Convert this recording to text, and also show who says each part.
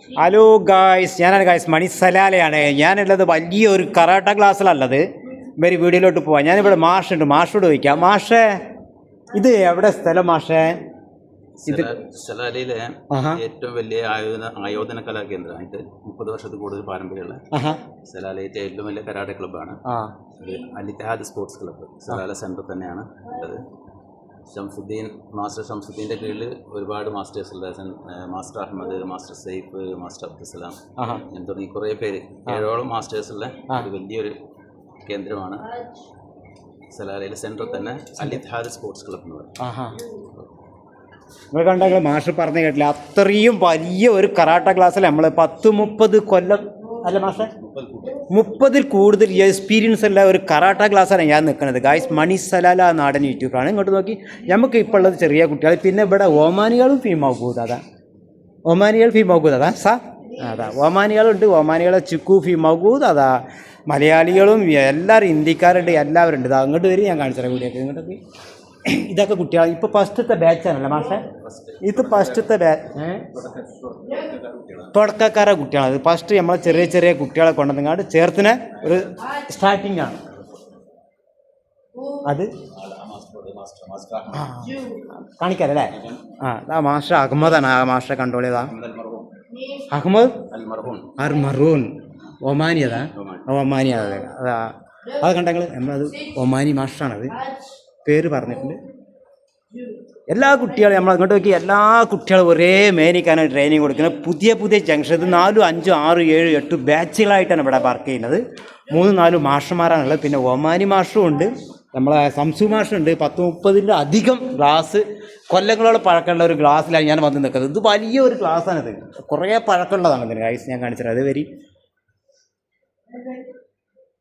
Speaker 1: Hello guys, ഞാനാണ് guys മണി സലാലയാണ്. ഞാനുള്ളത് വലിയൊരു കറാട്ട ക്ലാസ്സിലുള്ളത്. ഇവര് വീഡിയോയിലോട്ട് പോവാം. ഞാനിവിടെ മാഷുണ്ട്, മാഷോട് ചോദിക്കാം. മാഷേ, ഇത് എവിടെ സ്ഥലം മാഷേ? ഇത്
Speaker 2: സലാലയിലെ ഏറ്റവും വലിയ ആയോധന കലാ കേന്ദ്രം. ഇത് 30 വർഷത്തിൽ കൂടുതൽ പാരമ്പര്യമുള്ള സലാലയിലെ ഏറ്റവും വലിയ കരാട്ടെ ക്ലബ്ബാണ്. Al Ittihad sports club Salalah centre തന്നെയാണ് ഉള്ളത്. മാസ്റ്റർ ഷംസുദ്ദീൻ്റെ കീഴിൽ ഒരുപാട് മാസ്റ്റേഴ്സ് ഉള്ള master Ahmad, master Saif, master Abdussalam എന്ന് തുടങ്ങി കുറേ പേര്, 7ഓളം മാസ്റ്റേഴ്സ് ഉള്ള ഒരു വലിയൊരു കേന്ദ്രമാണ് സലാലയിലെ സെൻറ്ററിൽ തന്നെ അൽ ഇത്തിഹാദ് സ്പോർട്സ് ക്ലബ്ബ് എന്ന് പറയും.
Speaker 1: നിങ്ങൾ കണ്ടെങ്കിൽ മാഷ് പറഞ്ഞു കേട്ടില്ല, അത്രയും വലിയ ഒരു കറാട്ട ക്ലാസ്സിൽ നമ്മൾ 10-30 കൊല്ലം അല്ല മാഷെ, 30-ൽ കൂടുതൽ എക്സ്പീരിയൻസ് ഉള്ള ഒരു കറാട്ട ക്ലാസ്സാണ് ഞാൻ നിൽക്കുന്നത്. ഗായ്സ് മണി സലാല നാടൻ യൂട്യൂബറാണ്. ഇങ്ങോട്ട് നോക്കി, നമുക്ക് ഇപ്പോൾ ഉള്ളത് ചെറിയ കുട്ടികൾ. പിന്നെ ഇവിടെ ഒമാനികളും ഫീമാകൂത്, അതാ ഒമാനികൾ ഫീമാകൂത്, അതാ അതാ ഒമാനികളുണ്ട്. ഒമാനികളെ ചിക്കു ഫീമാകൂത്, അതാ മലയാളികളും എല്ലാവരും, ഹിന്ദിക്കാരുണ്ട്, എല്ലാവരും ഉണ്ട്. അങ്ങോട്ട് വരും, ഞാൻ കാണിച്ചു തരാം വീഡിയോക്ക്. ഇങ്ങോട്ടൊക്കെ ഇതൊക്കെ കുട്ടികൾ ഇപ്പോൾ ഫസ്റ്റത്തെ ബാച്ചാണല്ലോ മാഷെ. ഇത് ഫസ്റ്റത്തെ തുടക്കക്കാരെ കുട്ടികളാണ്. അത് ഫസ്റ്റ് നമ്മളെ ചെറിയ ചെറിയ കുട്ടികളെ കൊണ്ടുവന്നങ്ങാണ്ട് ചേർത്തിന് ഒരു സ്റ്റാർട്ടിങ് ആണ് അത്. കാണിക്കാറല്ലേ? ആ മാസ്റ്റർ അഹമ്മദാണ്. ആ മാസ്റ്ററെ കണ്ടോളിയതാ അഹമ്മദ് അർ മറൂൻ, ഒമാനി. അതാ ഒമാനി. അതാ അത് കണ്ടെങ്കിൽ നമ്മളത് ഒമാനി മാസ്റ്ററാണത്, പേര് പറഞ്ഞിട്ടുണ്ട്. എല്ലാ കുട്ടികളും നമ്മൾ അങ്ങോട്ട് നോക്കി, എല്ലാ കുട്ടികളും ഒരേ മേനിക്കാനാണ് ട്രെയിനിങ് കൊടുക്കുന്നത്. പുതിയ പുതിയ ജംഗ്ഷൻ 4, 5, 6, 7, 8 ബാച്ചുകളായിട്ടാണ് ഇവിടെ വർക്ക് ചെയ്യുന്നത്. 3-4 മാഷന്മാരാണുള്ളത്. പിന്നെ ഒമാനി മാഷും ഉണ്ട്, നമ്മളെ സംസു മാഷുണ്ട്. 10-30 അധികം ഗ്ലാസ്, കൊല്ലങ്ങളോളം പഴക്കമുള്ള ഒരു ഗ്ലാസ്സിലാണ് ഞാൻ വന്ന് നിൽക്കുന്നത്. ഇത് വലിയൊരു ക്ലാസ്സാണിത്, കുറേ പഴക്കമുള്ളതാണ് ഇതിന്. ഗൈസ് ഞാൻ കാണിച്ചത് അത് വരി.